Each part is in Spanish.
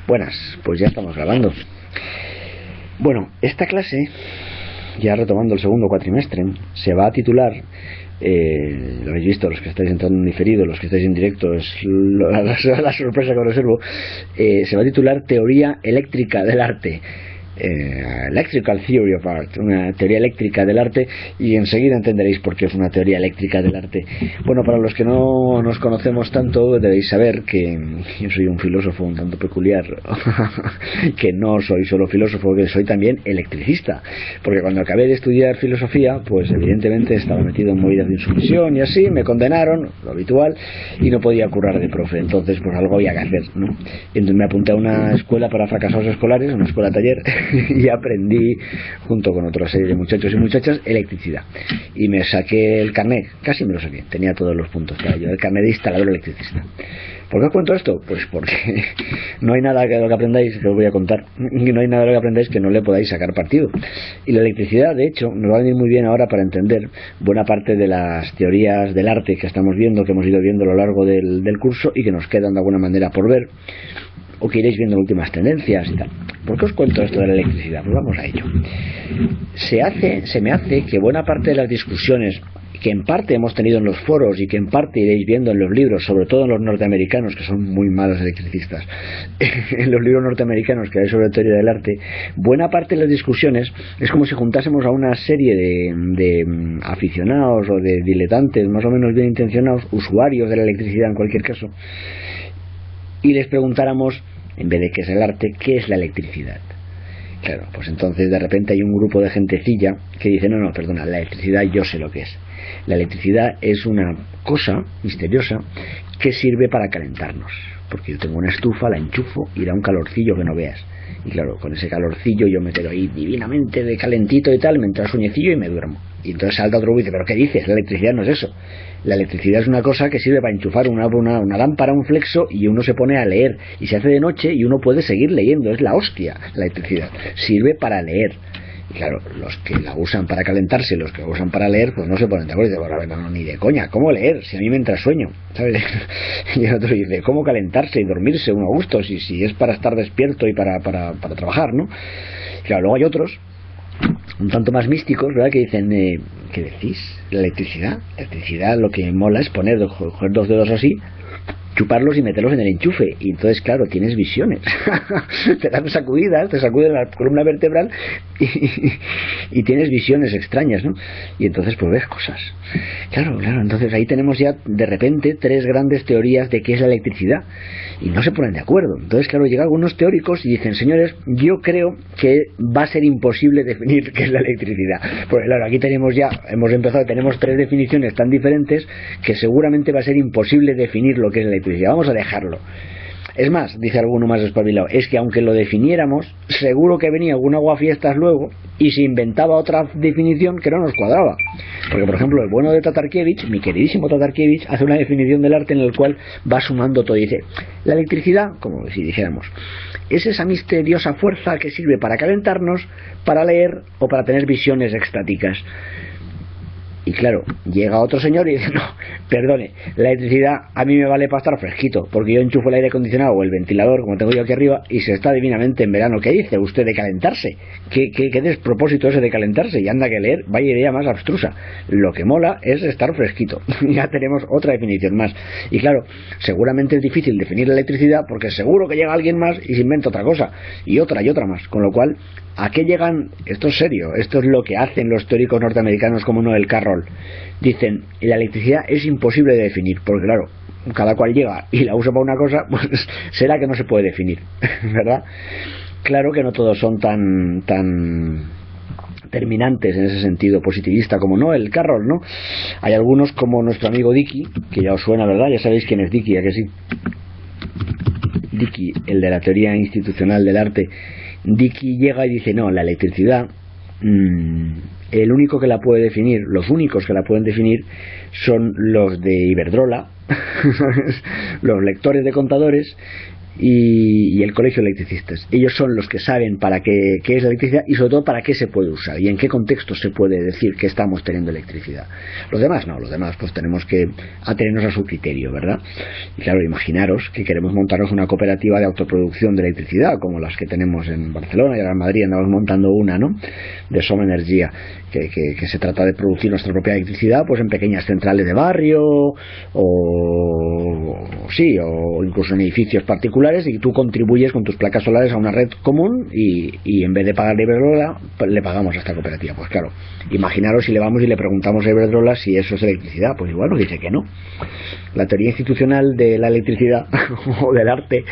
Buenas, pues ya estamos grabando. Bueno, esta clase, ya retomando el segundo cuatrimestre, se va a titular, lo habéis visto los que estáis entrando en diferido, los que estáis en directo, es la sorpresa que os reservo, se va a titular Teoría Eléctrica del Arte. Electrical Theory of Art, una teoría eléctrica del arte, y enseguida entenderéis por qué es una teoría eléctrica del arte. Bueno, para los que no nos conocemos tanto, debéis saber que yo soy un filósofo un tanto peculiar, que no soy solo filósofo, que soy también electricista, porque cuando acabé de estudiar filosofía, pues evidentemente estaba metido en movidas de insumisión y así, me condenaron, lo habitual, y no podía currar de profe, entonces pues algo había que hacer, ¿no? Y entonces me apunté a una escuela para fracasados escolares, una escuela taller, y aprendí junto con otra serie de muchachos y muchachas electricidad, y me saqué el carnet, casi me lo saqué, tenía todos los puntos para yo, el carnet de instalador electricista. ¿Por qué os cuento esto? Pues porque no hay nada de lo que aprendáis, que os voy a contar, no hay nada de lo que aprendáis que no le podáis sacar partido. Y la electricidad, de hecho, nos va a venir muy bien ahora para entender buena parte de las teorías del arte que estamos viendo, que hemos ido viendo a lo largo del curso y que nos quedan de alguna manera por ver, o que iréis viendo últimas tendencias y tal. ¿Por qué os cuento esto de la electricidad? Pues vamos a ello. Se me hace que buena parte de las discusiones que en parte hemos tenido en los foros y que en parte iréis viendo en los libros, sobre todo en los norteamericanos, que son muy malos electricistas, en los libros norteamericanos que hay sobre teoría del arte, buena parte de las discusiones es como si juntásemos a una serie de aficionados o de diletantes más o menos bien intencionados, usuarios de la electricidad en cualquier caso, y les preguntáramos, en vez de qué es el arte, qué es la electricidad. Claro, pues entonces de repente hay un grupo de gentecilla que dice, no, perdona, la electricidad yo sé lo que es. La electricidad es una cosa misteriosa que sirve para calentarnos, porque yo tengo una estufa, la enchufo y da un calorcillo que no veas. Y claro, con ese calorcillo yo me quedo ahí divinamente de calentito y tal, me entra el sueñecillo y me duermo. Y entonces salta otro y dice, ¿pero qué dices? La electricidad no es eso. La electricidad es una cosa que sirve para enchufar una lámpara, un flexo, y uno se pone a leer. Y se hace de noche y uno puede seguir leyendo. Es la hostia, la electricidad. Sirve para leer. Y claro, los que la usan para calentarse y los que la usan para leer, pues no se ponen de acuerdo. Dicen, bueno, no, ni de coña, ¿cómo leer? Si a mí me entra sueño, ¿sabes? Y el otro dice, ¿cómo calentarse y dormirse uno a gusto? Si es para estar despierto y para trabajar, ¿no? Y claro, luego hay otros un tanto más místicos, ¿verdad? Que dicen, ¿qué decís? La electricidad. La electricidad lo que mola es coger dos dedos así, chuparlos y meterlos en el enchufe, y entonces claro, tienes visiones. Te dan sacudidas, te sacuden la columna vertebral y tienes visiones extrañas, ¿no? Y entonces pues ves cosas. Claro, entonces ahí tenemos ya de repente tres grandes teorías de qué es la electricidad y no se ponen de acuerdo. Entonces claro, llegan algunos teóricos y dicen, señores, yo creo que va a ser imposible definir qué es la electricidad, porque claro, aquí tenemos tenemos tres definiciones tan diferentes que seguramente va a ser imposible definir lo que es la electricidad. Vamos a dejarlo. Es más, dice alguno más espabilado, es que aunque lo definiéramos, seguro que venía algún aguafiestas luego y se inventaba otra definición que no nos cuadraba. Porque, por ejemplo, el bueno de Tatarkiewicz, mi queridísimo Tatarkiewicz, hace una definición del arte en el cual va sumando todo. Dice, la electricidad, como si dijéramos, es esa misteriosa fuerza que sirve para calentarnos, para leer o para tener visiones extáticas. Y claro, llega otro señor y dice, no, perdone, la electricidad a mí me vale para estar fresquito, porque yo enchufo el aire acondicionado o el ventilador, como tengo yo aquí arriba, y se está divinamente en verano. ¿Qué dice usted de calentarse? ¿Qué despropósito ese de calentarse? Y anda que leer, vaya idea más abstrusa. Lo que mola es estar fresquito. Ya tenemos otra definición más. Y claro, seguramente es difícil definir la electricidad, porque seguro que llega alguien más y se inventa otra cosa, y otra más. Con lo cual, ¿a qué llegan? Esto es serio, esto es lo que hacen los teóricos norteamericanos como Noel Carroll. Dicen, la electricidad es imposible de definir, porque claro, cada cual llega y la usa para una cosa, pues será que no se puede definir, ¿verdad? Claro que no todos son tan terminantes en ese sentido positivista como Noel Carroll, ¿no? Hay algunos como nuestro amigo Dickey, que ya os suena, ¿verdad? Ya sabéis quién es Dickey, ¿a que sí? Dickey, el de la teoría institucional del arte. Dickey llega y dice, no, la electricidad, el único que la puede definir, los únicos que la pueden definir son los de Iberdrola, los lectores de contadores y el Colegio de Electricistas. Ellos son los que saben para qué es la electricidad y sobre todo para qué se puede usar y en qué contexto se puede decir que estamos teniendo electricidad. Los demás no, los demás pues tenemos que atenernos a su criterio, ¿verdad? Y claro, imaginaros que queremos montarnos una cooperativa de autoproducción de electricidad como las que tenemos en Barcelona y ahora en Madrid andamos montando una, ¿no? De Som Energia, que se trata de producir nuestra propia electricidad pues en pequeñas centrales de barrio o incluso en edificios particulares, y tú contribuyes con tus placas solares a una red común y en vez de pagarle a Iberdrola le pagamos a esta cooperativa. Pues claro, imaginaros si le vamos y le preguntamos a Iberdrola si eso es electricidad, pues igual nos dice que no. La teoría institucional de la electricidad o del arte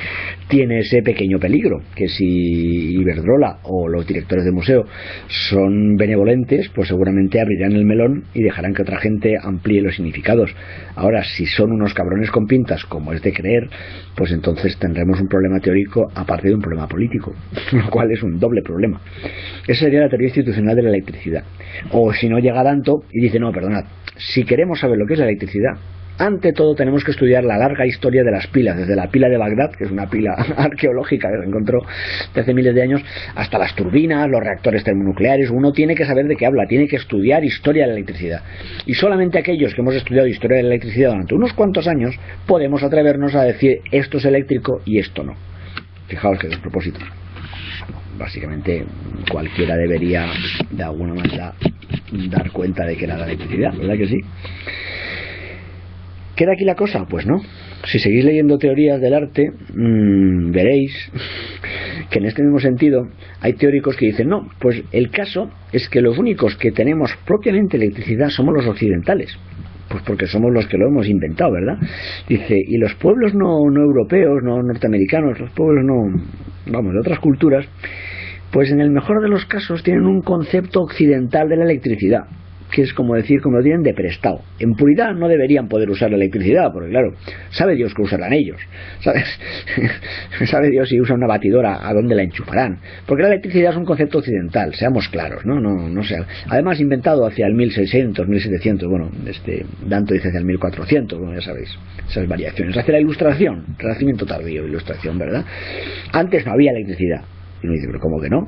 tiene ese pequeño peligro, que si Iberdrola o los directores de museo son benevolentes, pues seguramente abrirán el melón y dejarán que otra gente amplíe los significados. Ahora, si son unos cabrones con pintas, como es de creer, pues entonces tendremos un problema teórico aparte de un problema político, lo cual es un doble problema. Esa sería la teoría institucional de la electricidad. O si no llega tanto y dice, no, perdonad, si queremos saber lo que es la electricidad, ante todo tenemos que estudiar la larga historia de las pilas, desde la pila de Bagdad, que es una pila arqueológica que se encontró desde hace miles de años, hasta las turbinas, los reactores termonucleares. Uno tiene que saber de qué habla, tiene que estudiar historia de la electricidad. Y solamente aquellos que hemos estudiado historia de la electricidad durante unos cuantos años podemos atrevernos a decir esto es eléctrico y esto no. Fijaos qué despropósito. Básicamente cualquiera debería de alguna manera dar cuenta de que era la electricidad, ¿verdad que sí? ¿Queda aquí la cosa? Pues no. Si seguís leyendo teorías del arte, veréis que en este mismo sentido hay teóricos que dicen, no, pues el caso es que los únicos que tenemos propiamente electricidad somos los occidentales. Pues porque somos los que lo hemos inventado, ¿verdad? Dice, y los pueblos no europeos, no norteamericanos, los pueblos de otras culturas, pues en el mejor de los casos tienen un concepto occidental de la electricidad, que es como decir, como lo tienen de prestado. En puridad no deberían poder usar la electricidad, porque claro, sabe Dios que usarán ellos, ¿sabes? Sabe Dios si usan una batidora a dónde la enchufarán, porque la electricidad es un concepto occidental, seamos claros, no sé. Además inventado hacia el 1600, 1700, bueno, Danto dice hacia el 1400, bueno, ya sabéis, esas variaciones. Hacia la ilustración, renacimiento tardío, ilustración, ¿verdad? Antes no había electricidad. Y uno dice, pero ¿cómo que no?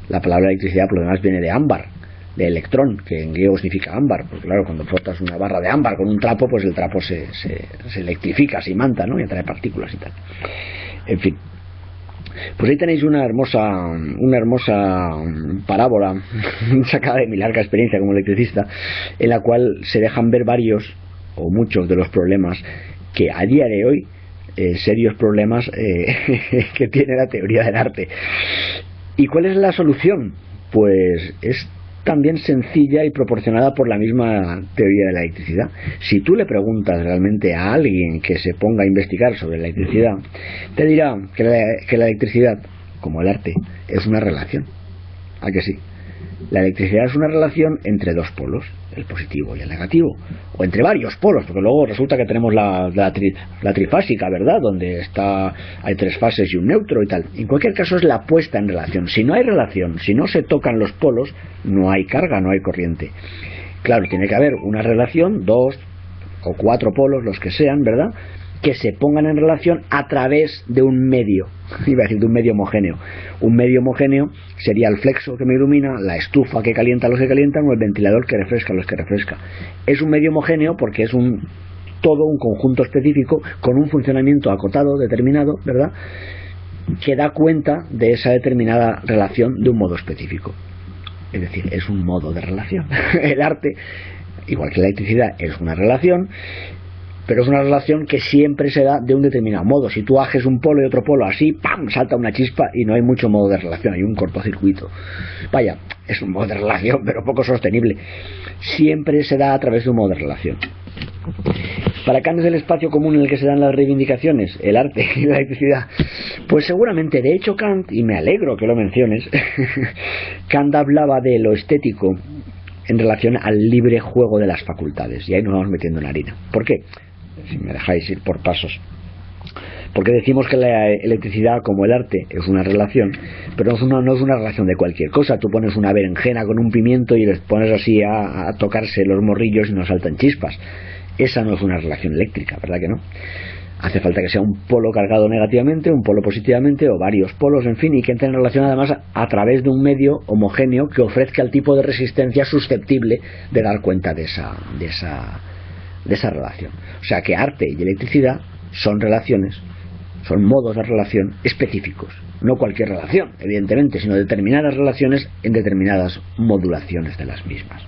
La palabra electricidad por lo demás viene de ámbar, de electrón, que en griego significa ámbar, porque claro, cuando frotas una barra de ámbar con un trapo, pues el trapo se electrifica, se imanta, ¿no? Y atrae partículas y tal. En fin. Pues ahí tenéis una hermosa parábola sacada de mi larga experiencia como electricista, en la cual se dejan ver varios o muchos de los problemas que a día de hoy, serios problemas que tiene la teoría del arte. ¿Y cuál es la solución? Pues es también sencilla y proporcionada por la misma teoría de la electricidad. Si tú le preguntas realmente a alguien que se ponga a investigar sobre la electricidad, te dirá que la electricidad, como el arte, es una relación. ¿A que sí? La electricidad es una relación entre dos polos, el positivo y el negativo, o entre varios polos, porque luego resulta que tenemos la trifásica, ¿verdad?, donde hay tres fases y un neutro y tal. En cualquier caso es la puesta en relación. Si no hay relación, si no se tocan los polos, no hay carga, no hay corriente. Claro, tiene que haber una relación, dos o cuatro polos, los que sean, ¿verdad?, que se pongan en relación a través de un medio, iba a decir de un medio homogéneo. Un medio homogéneo sería el flexo que me ilumina, la estufa que calienta a los que calientan o el ventilador que refresca a los que refresca. Es un medio homogéneo porque es todo un conjunto específico con un funcionamiento acotado, determinado, ¿verdad?, que da cuenta de esa determinada relación de un modo específico. Es decir, es un modo de relación. El arte, igual que la electricidad, es una relación, pero es una relación que siempre se da de un determinado modo. Si tú ajes un polo y otro polo así, ¡pam!, salta una chispa y no hay mucho modo de relación, hay un cortocircuito. Vaya, es un modo de relación, pero poco sostenible. Siempre se da a través de un modo de relación. ¿Para Kant es el espacio común en el que se dan las reivindicaciones, el arte y la electricidad? Pues seguramente. De hecho Kant, y me alegro que lo menciones, Kant hablaba de lo estético en relación al libre juego de las facultades, y ahí nos vamos metiendo en harina. ¿Por qué? Si me dejáis ir por pasos. Porque decimos que la electricidad, como el arte, es una relación, pero no es una relación de cualquier cosa. Tú pones una berenjena con un pimiento y les pones así a tocarse los morrillos y no saltan chispas. Esa no es una relación eléctrica, ¿verdad que no? Hace falta que sea un polo cargado negativamente, un polo positivamente, o varios polos, en fin, y que entre en relación además a través de un medio homogéneo que ofrezca el tipo de resistencia susceptible de dar cuenta de esa relación. O sea que arte y electricidad son relaciones, son modos de relación específicos. No cualquier relación, evidentemente, sino determinadas relaciones en determinadas modulaciones de las mismas.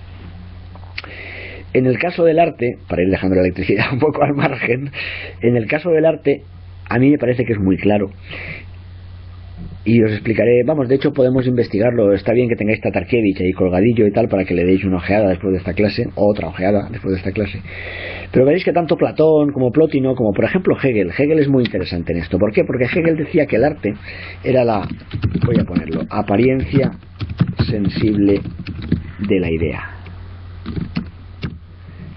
En el caso del arte, para ir dejando la electricidad un poco al margen, en el caso del arte, a mí me parece que es muy claro. Y os explicaré, vamos, de hecho podemos investigarlo, está bien que tengáis Tatarkiewicz ahí colgadillo y tal para que le deis una ojeada después de esta clase, o otra ojeada después de esta clase. Pero veréis que tanto Platón como Plótino, como por ejemplo Hegel es muy interesante en esto. ¿Por qué? Porque Hegel decía que el arte era la, voy a ponerlo, apariencia sensible de la idea.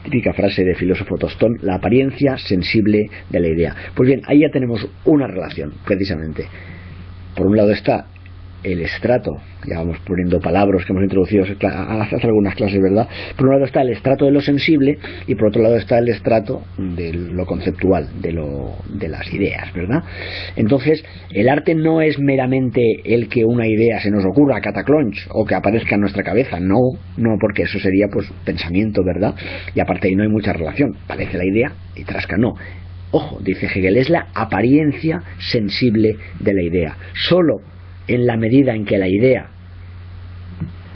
Típica frase de filósofo tostón, la apariencia sensible de la idea. Pues bien, ahí ya tenemos una relación, precisamente. Por un lado está el estrato, ya vamos poniendo palabras que hemos introducido hace algunas clases, ¿verdad? Por un lado está el estrato de lo sensible y por otro lado está el estrato de lo conceptual, de las ideas, ¿verdad? Entonces, el arte no es meramente el que una idea se nos ocurra cataclonch o que aparezca en nuestra cabeza, no, porque eso sería pues pensamiento, ¿verdad? Y aparte ahí no hay mucha relación, parece la idea y trasca no. Ojo, dice Hegel, es la apariencia sensible de la idea. Solo en la medida en que la idea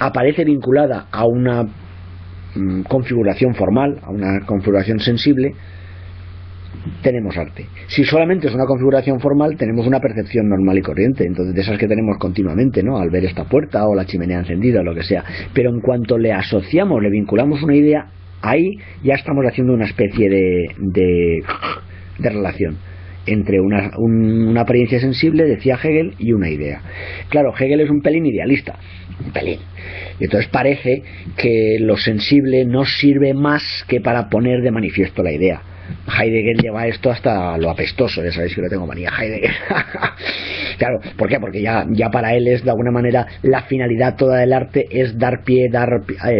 aparece vinculada a una configuración formal, a una configuración sensible, tenemos arte. Si solamente es una configuración formal, tenemos una percepción normal y corriente, entonces de esas que tenemos continuamente, ¿no? Al ver esta puerta o la chimenea encendida o lo que sea. Pero en cuanto le asociamos, le vinculamos una idea, ahí ya estamos haciendo una especie de relación entre una apariencia sensible, decía Hegel, y una idea. Claro, Hegel es un pelín idealista, un pelín. Y entonces parece que lo sensible no sirve más que para poner de manifiesto la idea. Heidegger lleva esto hasta lo apestoso, ya sabéis que le tengo manía a Heidegger. Claro, ¿por qué? Porque ya para él es de alguna manera la finalidad toda del arte es dar pie,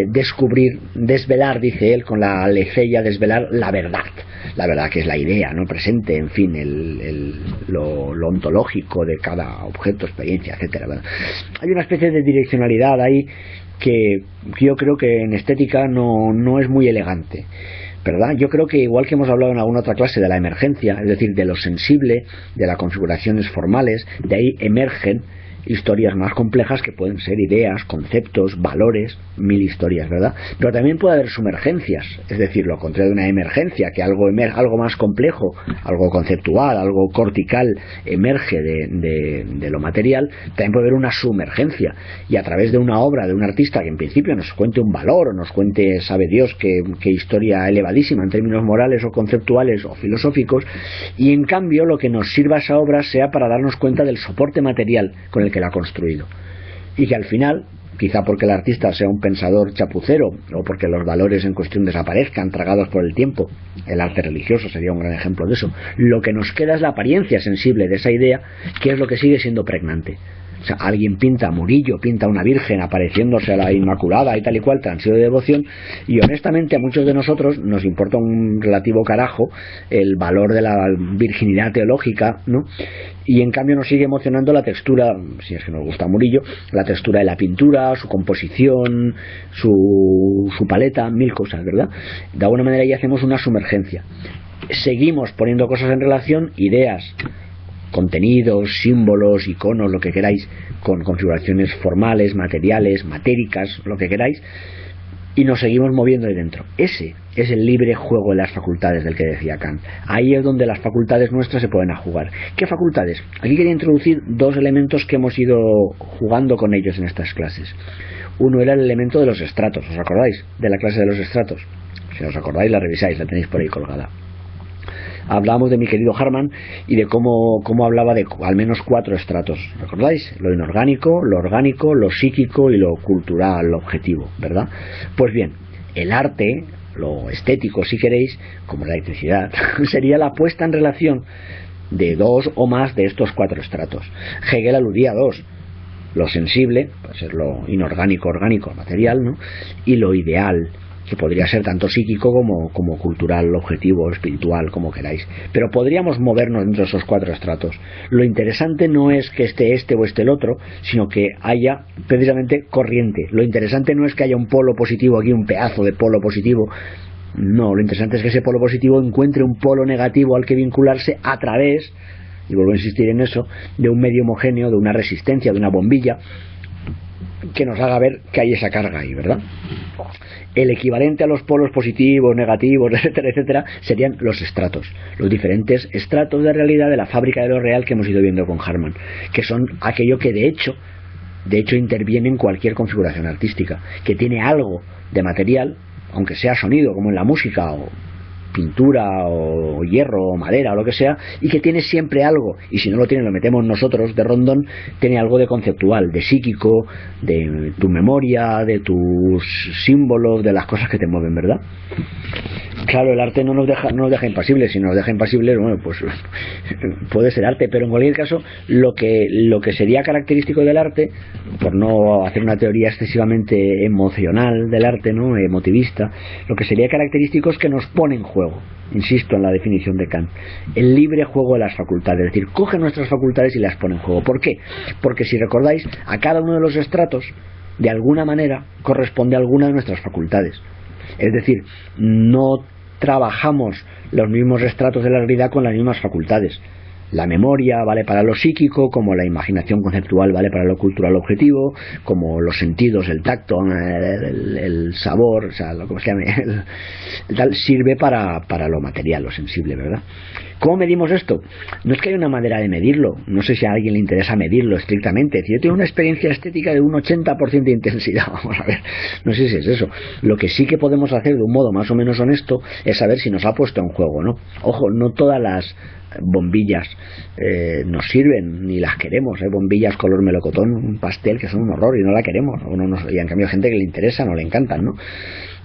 descubrir, desvelar, dice él con la leceya, desvelar la verdad que es la idea, ¿no? Presente, en fin, lo ontológico de cada objeto, experiencia, etcétera. Hay una especie de direccionalidad ahí que yo creo que en estética no es muy elegante, ¿verdad? Yo creo que igual que hemos hablado en alguna otra clase de la emergencia, es decir, de lo sensible, de las configuraciones formales, de ahí emergen historias más complejas que pueden ser ideas, conceptos, valores, mil historias, ¿verdad? Pero también puede haber sumergencias, es decir, lo contrario de una emergencia, que algo más complejo, algo conceptual, algo cortical emerge de lo material. También puede haber una sumergencia, y a través de una obra de un artista que en principio nos cuente un valor o nos cuente, sabe Dios, qué historia elevadísima en términos morales o conceptuales o filosóficos, y en cambio lo que nos sirva esa obra sea para darnos cuenta del soporte material con el que la ha construido, y que al final, quizá porque el artista sea un pensador chapucero o porque los valores en cuestión desaparezcan tragados por el tiempo, el arte religioso sería un gran ejemplo de eso, lo que nos queda es la apariencia sensible de esa idea, que es lo que sigue siendo pregnante. O sea, alguien pinta Murillo, pinta una virgen apareciéndose a la Inmaculada y tal y cual, transito de devoción, y honestamente a muchos de nosotros nos importa un relativo carajo el valor de la virginidad teológica, ¿no? Y en cambio nos sigue emocionando la textura, si es que nos gusta Murillo, la textura de la pintura, su composición, su paleta, mil cosas, ¿verdad? De alguna manera ya hacemos una sumergencia. Seguimos poniendo cosas en relación, ideas, contenidos, símbolos, iconos, lo que queráis, con configuraciones formales, materiales, matéricas, lo que queráis, y nos seguimos moviendo de dentro. Ese es el libre juego de las facultades del que decía Kant. Ahí es donde las facultades nuestras se pueden jugar. ¿Qué facultades? Aquí quería introducir dos elementos que hemos ido jugando con ellos en estas clases. Uno era el elemento de los estratos. ¿Os acordáis de la clase de los estratos? Si os acordáis, la revisáis, la tenéis por ahí colgada. Hablábamos de mi querido Harman y de cómo hablaba de al menos 4 estratos. ¿Recordáis? Lo inorgánico, lo orgánico, lo psíquico y lo cultural, lo objetivo, ¿verdad? Pues bien, el arte, lo estético si queréis, como la electricidad, sería la puesta en relación de 2 o más de estos 4 estratos. Hegel aludía a 2. Lo sensible, puede ser lo inorgánico, orgánico, material, ¿no? Y lo ideal, que podría ser tanto psíquico como cultural, objetivo, espiritual, como queráis. Pero podríamos movernos dentro de esos 4 estratos. Lo interesante no es que esté este o esté el otro, sino que haya precisamente corriente. Lo interesante no es que haya un polo positivo aquí, un pedazo de polo positivo. No, lo interesante es que ese polo positivo encuentre un polo negativo al que vincularse a través, y vuelvo a insistir en eso, de un medio homogéneo, de una resistencia, de una bombilla, que nos haga ver que hay esa carga ahí, ¿verdad? El equivalente a los polos positivos, negativos, etcétera, etcétera, serían los estratos, los diferentes estratos de realidad de la fábrica de lo real que hemos ido viendo con Harman, que son aquello que de hecho interviene en cualquier configuración artística, que tiene algo de material, aunque sea sonido, como en la música, o pintura, o hierro, o madera, o lo que sea, y que tiene siempre algo, y si no lo tiene lo metemos nosotros de rondón, tiene algo de conceptual, de psíquico, de tu memoria, de tus símbolos, de las cosas que te mueven, ¿verdad? Claro, el arte no nos deja impasibles. Si nos deja impasibles, bueno, pues puede ser arte, pero en cualquier caso lo que sería característico del arte, por no hacer una teoría excesivamente emocional del arte, ¿no?, emotivista, lo que sería característico es que nos pone en juego, insisto en la definición de Kant, el libre juego de las facultades, es decir, coge nuestras facultades y las pone en juego. ¿Por qué? Porque si recordáis, a cada uno de los estratos de alguna manera corresponde a alguna de nuestras facultades. Es decir, no trabajamos los mismos estratos de la realidad con las mismas facultades. La memoria vale para lo psíquico, como la imaginación conceptual vale para lo cultural objetivo, como los sentidos, el tacto, el sabor, o sea, lo que se llame, el tal, sirve para lo material, lo sensible, ¿verdad? ¿Cómo medimos esto? No es que haya una manera de medirlo, no sé si a alguien le interesa medirlo estrictamente. Si yo tengo una experiencia estética de un 80% de intensidad, vamos a ver, no sé si es eso. Lo que sí que podemos hacer de un modo más o menos honesto es saber si nos ha puesto en juego, ¿no? Ojo, no todas las bombillas nos sirven ni las queremos. Hay bombillas color melocotón, un pastel, que son un horror y no la queremos, y en cambio hay gente que le interesa, no le encantan, ¿no?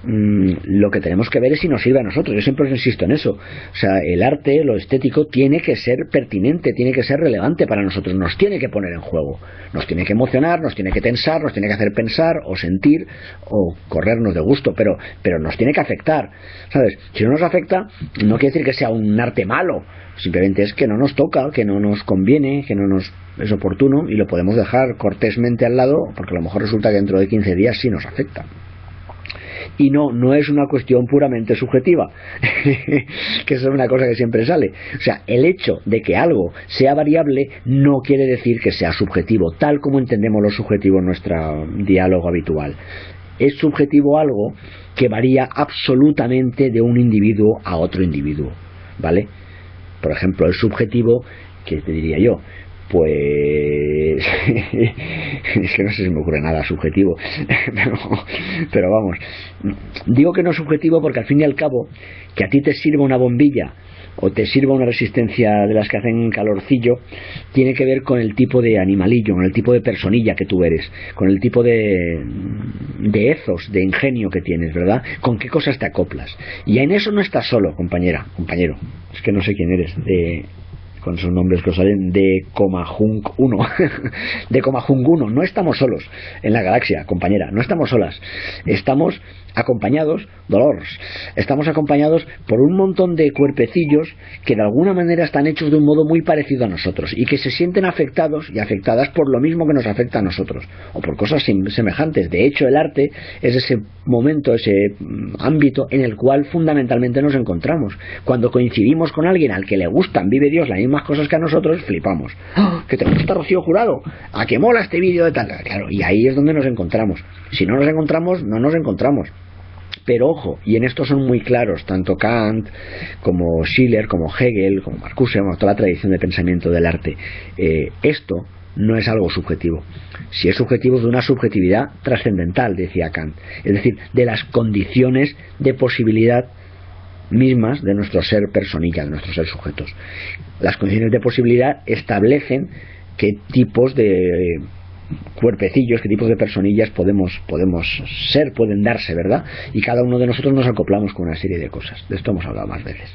Lo que tenemos que ver es si nos sirve a nosotros. Yo siempre os insisto en eso. O sea, el arte, lo estético, tiene que ser pertinente, tiene que ser relevante para nosotros, nos tiene que poner en juego, nos tiene que emocionar, nos tiene que tensar, nos tiene que hacer pensar o sentir o corrernos de gusto, pero nos tiene que afectar, ¿sabes? Si no nos afecta, no quiere decir que sea un arte malo, simplemente es que no nos toca, que no nos conviene, que no nos es oportuno, y lo podemos dejar cortésmente al lado, porque a lo mejor resulta que dentro de 15 días sí nos afecta. Y no es una cuestión puramente subjetiva, que eso es una cosa que siempre sale. O sea, el hecho de que algo sea variable no quiere decir que sea subjetivo, tal como entendemos lo subjetivo en nuestro diálogo habitual. Es subjetivo algo que varía absolutamente de un individuo a otro individuo, ¿vale? Por ejemplo, el subjetivo, ¿qué te diría yo? Pues es que no sé si me ocurre nada subjetivo, pero vamos, digo que no es subjetivo porque al fin y al cabo, que a ti te sirva una bombilla o te sirva una resistencia de las que hacen calorcillo, tiene que ver con el tipo de animalillo, con el tipo de personilla que tú eres, con el tipo de ethos, de ingenio que tienes, ¿verdad? Con qué cosas te acoplas. Y en eso no estás solo, compañero, es que no sé quién eres, con esos nombres que os salen, de Comajunk 1 de Comajunk 1, no estamos solos en la galaxia, compañera, no estamos solas, estamos acompañados, estamos acompañados por un montón de cuerpecillos que de alguna manera están hechos de un modo muy parecido a nosotros y que se sienten afectados y afectadas por lo mismo que nos afecta a nosotros o por cosas semejantes. De hecho, el arte es ese momento, ese ámbito en el cual fundamentalmente nos encontramos. Cuando coincidimos con alguien al que le gustan, vive Dios, las mismas cosas que a nosotros, flipamos. ¡Oh, que te gusta Rocío Jurado! ¿A qué mola este vídeo de tal? Claro, y ahí es donde nos encontramos. Si no nos encontramos, no nos encontramos. Pero ojo, y en esto son muy claros tanto Kant como Schiller, como Hegel, como Marcuse, como toda la tradición de pensamiento del arte. Esto no es algo subjetivo. Si es subjetivo, es de una subjetividad trascendental, decía Kant, es decir, de las condiciones de posibilidad mismas de nuestro ser personilla, de nuestro ser sujetos. Las condiciones de posibilidad establecen qué tipos de cuerpecillos, qué tipos de personillas podemos ser, pueden darse, ¿verdad? Y cada uno de nosotros nos acoplamos con una serie de cosas. De esto hemos hablado más veces,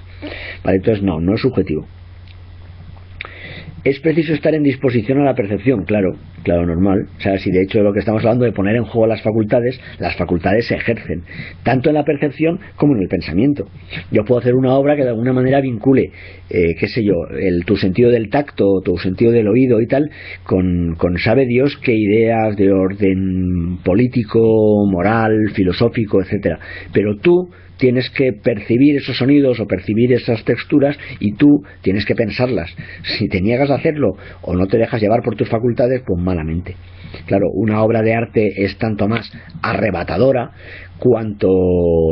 ¿vale? Entonces no es subjetivo. Es preciso estar en disposición a la percepción, claro, normal. O sea, si de hecho lo que estamos hablando de poner en juego las facultades se ejercen, tanto en la percepción como en el pensamiento. Yo puedo hacer una obra que de alguna manera vincule, qué sé yo, tu sentido del tacto, tu sentido del oído y tal, con sabe Dios qué ideas de orden político, moral, filosófico, etcétera. Pero tú tienes que percibir esos sonidos o percibir esas texturas y tú tienes que pensarlas. Si te niegas a hacerlo o no te dejas llevar por tus facultades, pues malamente. Claro, una obra de arte es tanto más arrebatadora cuanto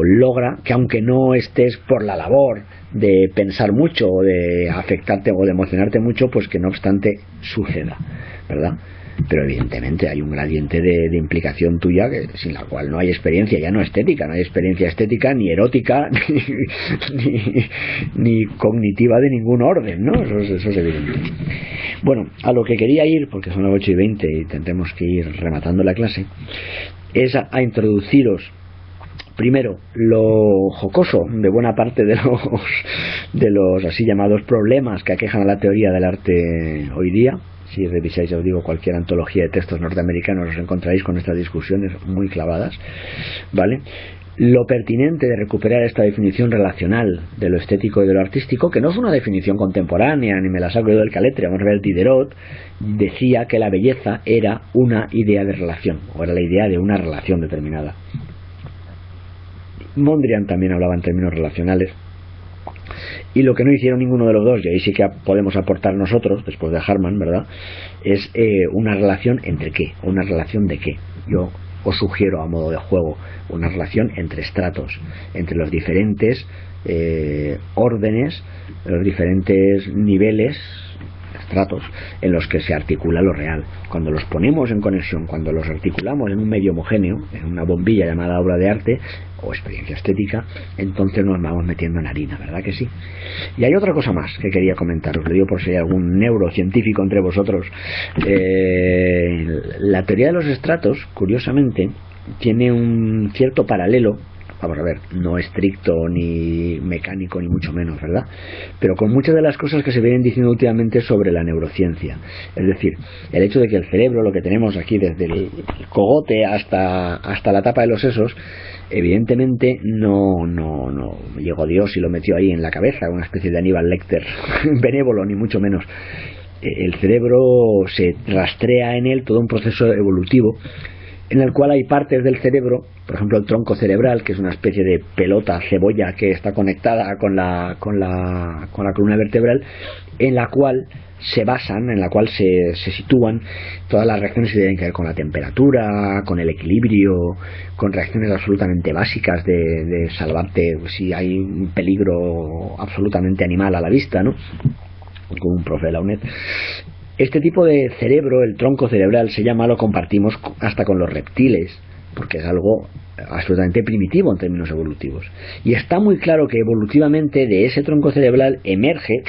logra que, aunque no estés por la labor de pensar mucho o de afectarte o de emocionarte mucho, pues que no obstante suceda, ¿verdad? Pero evidentemente hay un gradiente de implicación tuya sin la cual no hay experiencia ya no estética, no hay experiencia estética ni erótica ni cognitiva de ningún orden, ¿no? Eso es evidente. Bueno, a lo que quería ir, porque son las 8:20 y tendremos que ir rematando la clase, es a introduciros primero lo jocoso de buena parte de los así llamados problemas que aquejan a la teoría del arte hoy día. Si revisáis, ya os digo, cualquier antología de textos norteamericanos, os encontraréis con estas discusiones muy clavadas, ¿vale? Lo pertinente de recuperar esta definición relacional de lo estético y de lo artístico, que no es una definición contemporánea, ni me la saco yo del caletre. Vamos a ver, Diderot decía que la belleza era una idea de relación, o era la idea de una relación determinada. Mondrian también hablaba en términos relacionales. Y lo que no hicieron ninguno de los dos, y ahí sí que podemos aportar nosotros, después de Harman, ¿verdad?, es una relación entre qué, una relación de qué. Yo os sugiero, a modo de juego, una relación entre estratos, entre los diferentes órdenes, los diferentes niveles, estratos, en los que se articula lo real. Cuando los ponemos en conexión, cuando los articulamos en un medio homogéneo, en una bombilla llamada obra de arte o experiencia estética, entonces nos vamos metiendo en harina, ¿verdad que sí? Y hay otra cosa más que quería comentaros, lo digo por si hay algún neurocientífico entre vosotros. La teoría de los estratos, curiosamente, tiene un cierto paralelo, vamos a ver, no estricto ni mecánico ni mucho menos, ¿verdad?, pero con muchas de las cosas que se vienen diciendo últimamente sobre la neurociencia. Es decir, el hecho de que el cerebro, lo que tenemos aquí desde el cogote hasta la tapa de los sesos, evidentemente no llegó Dios y lo metió ahí en la cabeza, una especie de Aníbal Lecter benévolo, ni mucho menos. El cerebro, se rastrea en él todo un proceso evolutivo en el cual hay partes del cerebro, por ejemplo el tronco cerebral, que es una especie de pelota cebolla que está conectada con la columna vertebral, en la cual se basan, en la cual se sitúan todas las reacciones que tienen que ver con la temperatura, con el equilibrio, con reacciones absolutamente básicas de salvarte si hay un peligro absolutamente animal a la vista, ¿no?, como un profe de la UNED. Este tipo de cerebro, el tronco cerebral, lo compartimos hasta con los reptiles, porque es algo absolutamente primitivo en términos evolutivos. Y está muy claro que evolutivamente de ese tronco cerebral emerge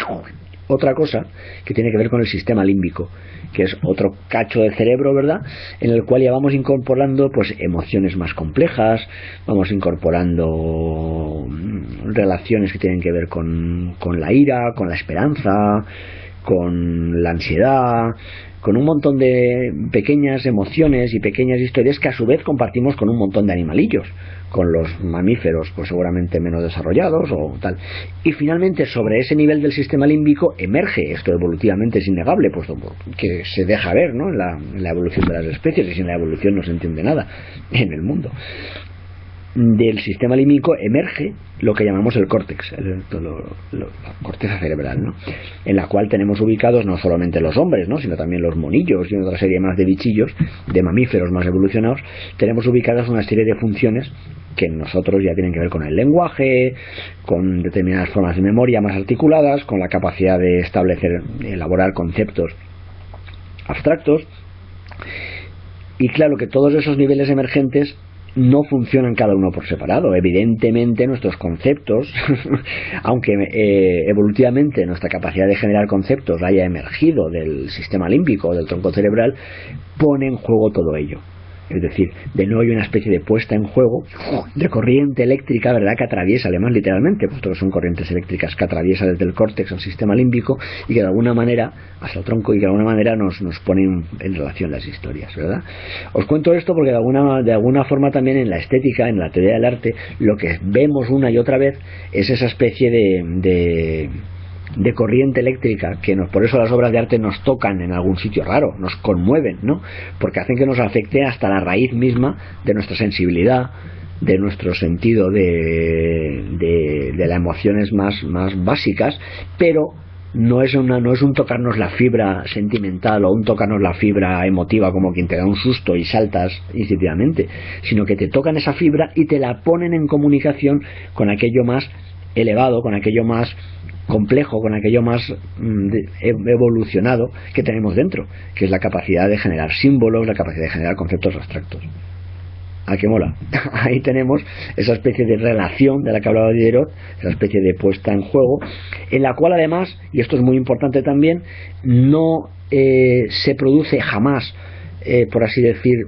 otra cosa que tiene que ver con el sistema límbico, que es otro cacho de cerebro, ¿verdad?, en el cual ya vamos incorporando pues emociones más complejas, vamos incorporando relaciones que tienen que ver con la ira, con la esperanza, con la ansiedad, con un montón de pequeñas emociones y pequeñas historias que a su vez compartimos con un montón de animalillos, con los mamíferos pues seguramente menos desarrollados o tal. Y finalmente sobre ese nivel del sistema límbico emerge, esto evolutivamente es innegable, pues que se deja ver, ¿no?, en la evolución de las especies, y sin la evolución no se entiende nada en el mundo. Del sistema límbico emerge lo que llamamos el córtex, la corteza cerebral, ¿no?, en la cual tenemos ubicados no solamente los hombres, ¿no?, sino también los monillos y otra serie más de bichillos, de mamíferos más evolucionados. Tenemos ubicadas una serie de funciones que en nosotros ya tienen que ver con el lenguaje, con determinadas formas de memoria más articuladas, con la capacidad de elaborar conceptos abstractos. Y claro que todos esos niveles emergentes no funcionan cada uno por separado. Evidentemente nuestros conceptos aunque evolutivamente nuestra capacidad de generar conceptos haya emergido del sistema límbico, del tronco cerebral, pone en juego todo ello. Es decir, de nuevo hay una especie de puesta en juego de corriente eléctrica, ¿verdad?, que atraviesa, además literalmente, pues todos son corrientes eléctricas que atraviesa desde el córtex al sistema límbico y que de alguna manera, hasta el tronco, y que de alguna manera nos ponen en relación las historias, ¿verdad? Os cuento esto porque de alguna forma también en la estética, en la teoría del arte, lo que vemos una y otra vez es esa especie de corriente eléctrica que por eso las obras de arte nos tocan en algún sitio raro, nos conmueven, ¿no? Porque hacen que nos afecte hasta la raíz misma de nuestra sensibilidad, de nuestro sentido de las emociones más básicas, pero no es un tocarnos la fibra sentimental o un tocarnos la fibra emotiva como quien te da un susto y saltas instintivamente, sino que te tocan esa fibra y te la ponen en comunicación con aquello más elevado, con aquello más complejo, con aquello más evolucionado que tenemos dentro, que es la capacidad de generar símbolos, la capacidad de generar conceptos abstractos. ¿A qué mola? Ahí tenemos esa especie de relación de la que hablaba Diderot, esa especie de puesta en juego, en la cual además, y esto es muy importante también, no se produce jamás, por así decir,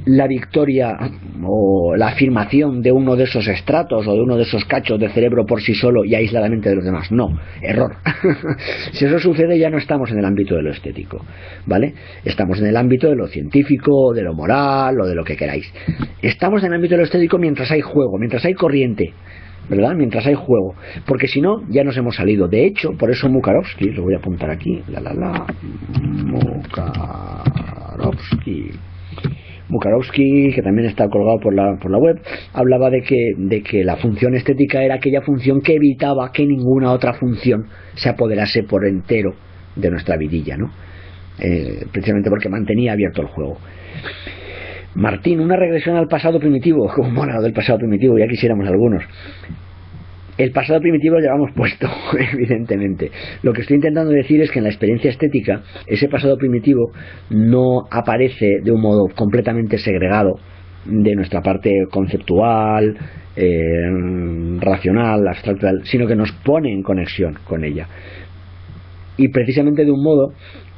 la victoria o la afirmación de uno de esos estratos o de uno de esos cachos de cerebro por sí solo y aisladamente de los demás. No, error. Si eso sucede, ya no estamos en el ámbito de lo estético, ¿vale? Estamos en el ámbito de lo científico, de lo moral o de lo que queráis. Estamos en el ámbito de lo estético mientras hay juego, mientras hay corriente, ¿verdad? Mientras hay juego, porque si no ya nos hemos salido. De hecho, por eso Mukarovsky, lo voy a apuntar aquí, Mukarovsky, que también está colgado por la web, hablaba de que la función estética era aquella función que evitaba que ninguna otra función se apoderase por entero de nuestra vidilla, ¿no? Precisamente porque mantenía abierto el juego. Martín, una regresión al pasado primitivo. Como mola lo del pasado primitivo, ya quisiéramos algunos. El pasado primitivo lo llevamos puesto, evidentemente. Lo que estoy intentando decir es que en la experiencia estética ese pasado primitivo no aparece de un modo completamente segregado de nuestra parte conceptual, racional, abstracta, sino que nos pone en conexión con ella. Y precisamente de un modo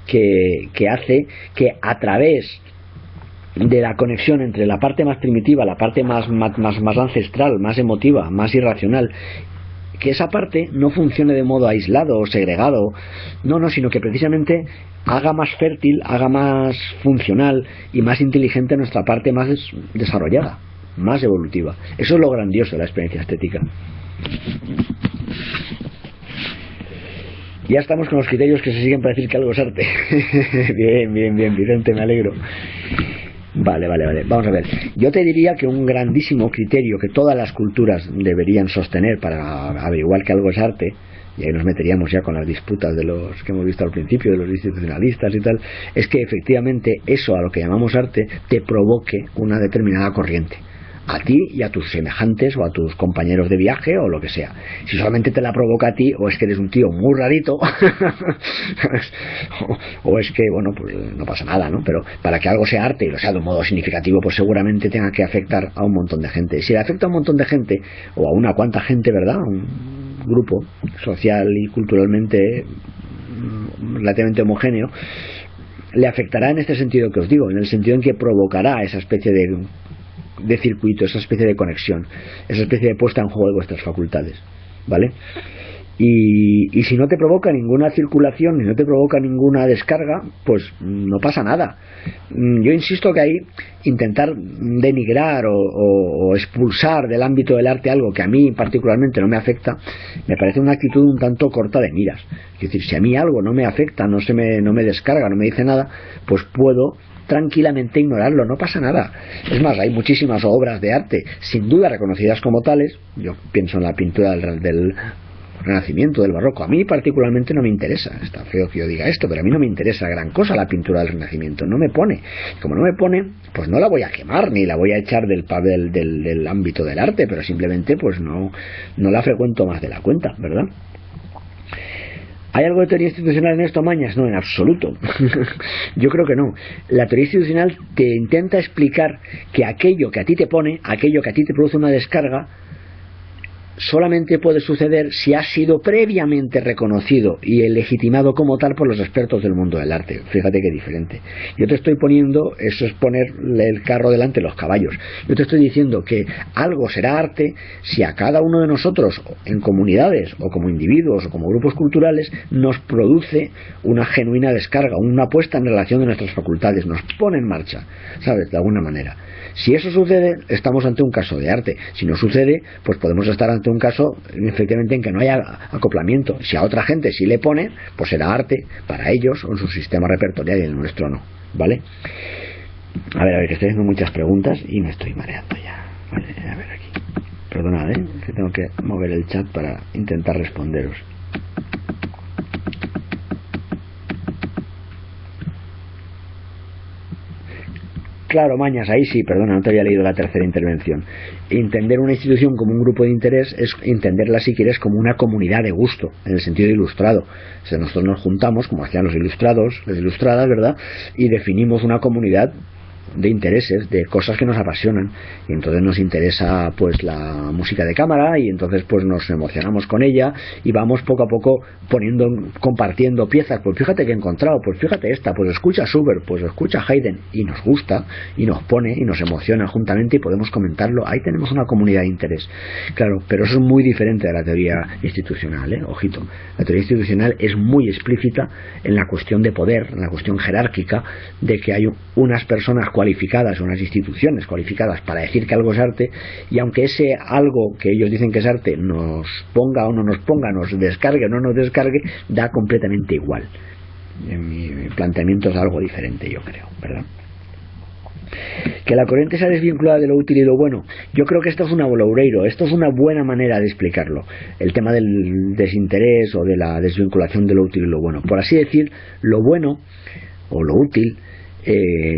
que hace que a través de la conexión entre la parte más primitiva, la parte más ancestral, más emotiva, más irracional, que esa parte no funcione de modo aislado o segregado, no, sino que precisamente haga más fértil, haga más funcional y más inteligente nuestra parte más desarrollada, más evolutiva. Eso es lo grandioso de la experiencia estética. Ya estamos con los criterios que se siguen para decir que algo es arte. Bien, Vicente, me alegro. Vale, vamos a ver. Yo te diría que un grandísimo criterio que todas las culturas deberían sostener para averiguar que algo es arte, y ahí nos meteríamos ya con las disputas de los que hemos visto al principio, de los institucionalistas y tal, es que efectivamente eso a lo que llamamos arte te provoque una determinada corriente, a ti y a tus semejantes o a tus compañeros de viaje o lo que sea. Si solamente te la provoca a ti, o es que eres un tío muy rarito o es que, bueno, pues no pasa nada, ¿no? Pero para que algo sea arte y lo sea de un modo significativo, pues seguramente tenga que afectar a un montón de gente. Si le afecta a un montón de gente, o a una cuanta gente, ¿verdad?, un grupo social y culturalmente relativamente homogéneo, le afectará en este sentido que os digo, en el sentido en que provocará esa especie de circuito, esa especie de conexión, esa especie de puesta en juego de vuestras facultades, ¿vale? Y si no te provoca ninguna circulación ni no te provoca ninguna descarga, pues no pasa nada. Yo insisto que ahí intentar denigrar o expulsar del ámbito del arte algo que a mí particularmente no me afecta, me parece una actitud un tanto corta de miras. Es decir, si a mí algo no me afecta, no me descarga, no me dice nada, pues puedo tranquilamente ignorarlo, no pasa nada. Es más, hay muchísimas obras de arte sin duda reconocidas como tales. Yo pienso en la pintura del Renacimiento, del Barroco. A mí particularmente no me interesa, está feo que yo diga esto, pero a mí no me interesa gran cosa la pintura del Renacimiento, no me pone. Como no me pone, pues no la voy a quemar ni la voy a echar del ámbito del arte, pero simplemente pues no la frecuento más de la cuenta, ¿verdad? ¿Hay algo de teoría institucional en esto, Mañas? No, en absoluto. Yo creo que no. La teoría institucional te intenta explicar que aquello que a ti te pone, aquello que a ti te produce una descarga, solamente puede suceder si ha sido previamente reconocido y legitimado como tal por los expertos del mundo del arte. Fíjate qué diferente. Yo te estoy poniendo, eso es ponerle el carro delante de los caballos. Yo te estoy diciendo que algo será arte si a cada uno de nosotros, en comunidades o como individuos o como grupos culturales, nos produce una genuina descarga, una puesta en relación de nuestras facultades, nos pone en marcha, ¿sabes? De alguna manera. Si eso sucede, estamos ante un caso de arte. Si no sucede, pues podemos estar ante un caso, efectivamente, en que no haya acoplamiento. Si a otra gente sí le pone, pues será arte para ellos o en su sistema repertorial y el nuestro no, ¿vale? A ver, que estoy haciendo muchas preguntas y me estoy mareando ya. Vale, a ver aquí. Perdonad, que tengo que mover el chat para intentar responderos. Claro, Mañas, ahí sí, perdona, no te había leído la tercera intervención. Entender una institución como un grupo de interés es entenderla, si quieres, como una comunidad de gusto, en el sentido ilustrado. O sea, nosotros nos juntamos, como hacían los ilustrados, las ilustradas, ¿verdad? Y definimos una comunidad de intereses, de cosas que nos apasionan, y entonces nos interesa pues la música de cámara, y entonces pues nos emocionamos con ella y vamos poco a poco compartiendo piezas. Pues fíjate que he encontrado, pues fíjate esta, pues escucha Schubert, pues escucha Haydn, y nos gusta y nos pone y nos emociona juntamente y podemos comentarlo. Ahí tenemos una comunidad de interés, claro, pero eso es muy diferente de la teoría institucional, ojito. La teoría institucional es muy explícita en la cuestión de poder, en la cuestión jerárquica, de que hay unas personas cualificadas, unas instituciones cualificadas para decir que algo es arte, y aunque ese algo que ellos dicen que es arte nos ponga o no nos ponga, nos descargue o no nos descargue, da completamente igual. En mi planteamiento es algo diferente, yo creo, ¿verdad? Que la corriente sea desvinculada de lo útil y lo bueno, yo creo que esto es una loureiro, esto es una buena manera de explicarlo, el tema del desinterés o de la desvinculación de lo útil y lo bueno. Por así decir, lo bueno o lo útil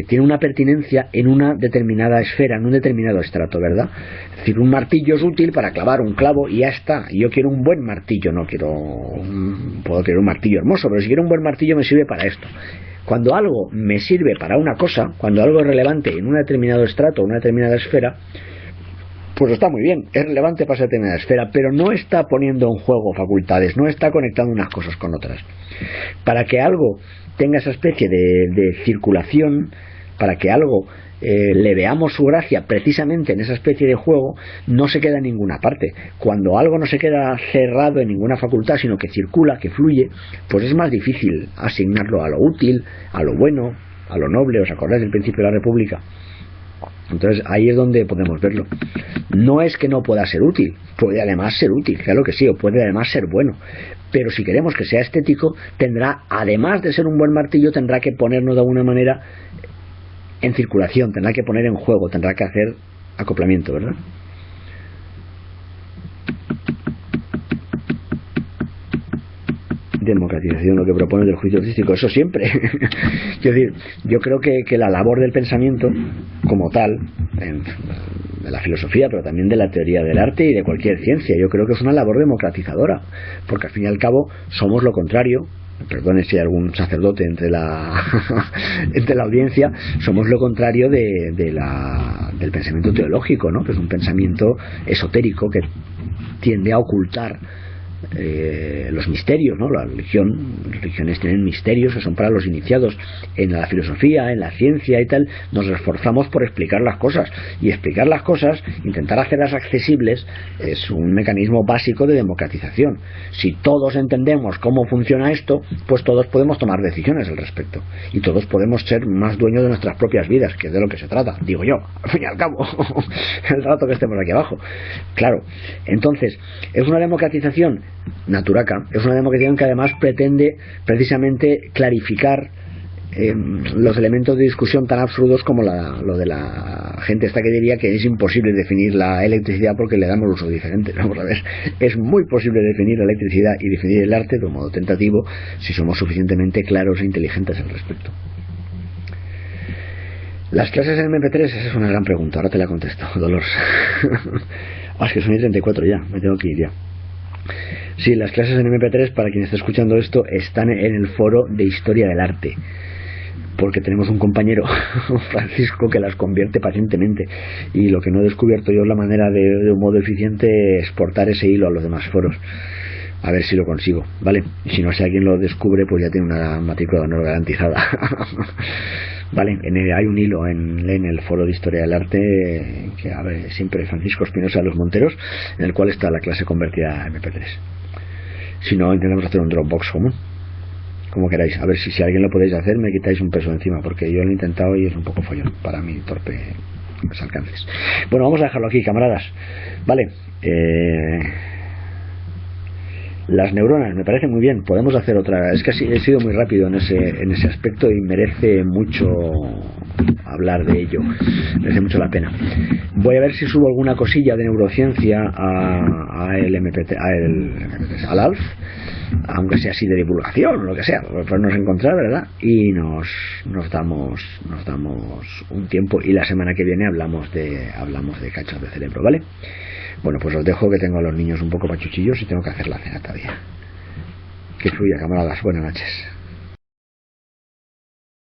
tiene una pertinencia en una determinada esfera, en un determinado estrato, ¿verdad? Es decir, un martillo es útil para clavar un clavo y ya está. Yo quiero un buen martillo, no quiero puedo querer un martillo hermoso, pero si quiero un buen martillo me sirve para esto. Cuando algo me sirve para una cosa, cuando algo es relevante en un determinado estrato, una determinada esfera, pues está muy bien, es relevante para esa determinada esfera, pero no está poniendo en juego facultades, no está conectando unas cosas con otras. Para que algo tenga esa especie de circulación, para que algo le veamos su gracia precisamente en esa especie de juego, no se queda en ninguna parte. Cuando algo no se queda cerrado en ninguna facultad, sino que circula, que fluye, pues es más difícil asignarlo a lo útil, a lo bueno, a lo noble. ¿Os acordáis del principio de la República? Entonces ahí es donde podemos verlo. No es que no pueda ser útil, puede además ser útil, claro que sí, o puede además ser bueno, pero si queremos que sea estético, tendrá, además de ser un buen martillo, tendrá que ponernos de alguna manera en circulación, tendrá que poner en juego, tendrá que hacer acoplamiento, ¿verdad? Democratización, lo que propone del juicio artístico, eso siempre. Es decir, yo creo que la labor del pensamiento como tal, de la filosofía, pero también de la teoría del arte y de cualquier ciencia, yo creo que es una labor democratizadora, porque al fin y al cabo somos lo contrario. Perdone si hay algún sacerdote entre la audiencia, somos lo contrario del pensamiento teológico, ¿no? Que es un pensamiento esotérico que tiende a ocultar los misterios, ¿no? Las religiones tienen misterios que son para los iniciados. En la filosofía, en la ciencia y tal, nos esforzamos por explicar las cosas, y explicar las cosas, intentar hacerlas accesibles, es un mecanismo básico de democratización. Si todos entendemos cómo funciona esto, pues todos podemos tomar decisiones al respecto, y todos podemos ser más dueños de nuestras propias vidas, que es de lo que se trata, digo yo, al fin y al cabo, el rato que estemos aquí abajo. Claro, entonces es una democratización naturaca, es una democratización que además pretende precisamente clarificar los elementos de discusión tan absurdos como lo de la gente esta que diría que es imposible definir la electricidad porque le damos usos diferentes. Vamos a ver, es muy posible definir la electricidad y definir el arte de un modo tentativo si somos suficientemente claros e inteligentes al respecto. Las clases en MP3, esa es una gran pregunta, ahora te la contesto, Dolores. Es que son 34 ya, me tengo que ir ya. Sí, las clases en MP3, para quien está escuchando esto, están en el foro de Historia del Arte. porque tenemos un compañero, Francisco, que las convierte pacientemente, y lo que no he descubierto yo es la manera de un modo eficiente exportar ese hilo a los demás foros. A ver si lo consigo, ¿vale? Y si no, si alguien lo descubre, pues ya tiene una matrícula de honor garantizada. Vale, hay un hilo en el foro de Historia del Arte que abre siempre Francisco Espinosa de los Monteros, en el cual está la clase convertida a MP3. Si no, intentamos hacer un Dropbox común, como queráis. A ver si alguien lo podéis hacer, me quitáis un peso encima, porque yo lo he intentado y es un poco follón para mi torpe alcances. Bueno, vamos a dejarlo aquí, camaradas. Vale, las neuronas, me parece muy bien. Podemos hacer otra. Es que he sido muy rápido en ese aspecto y merece mucho hablar de ello. Merece mucho la pena. Voy a ver si subo alguna cosilla de neurociencia al ALF, aunque sea así de divulgación o lo que sea, pues nos encontrar, ¿verdad? Y nos damos un tiempo, y la semana que viene hablamos de cachos de cerebro, ¿vale? Bueno, pues os dejo, que tengo a los niños un poco pachuchillos y tengo que hacer la cena todavía. Que fluya, camaradas. Buenas noches.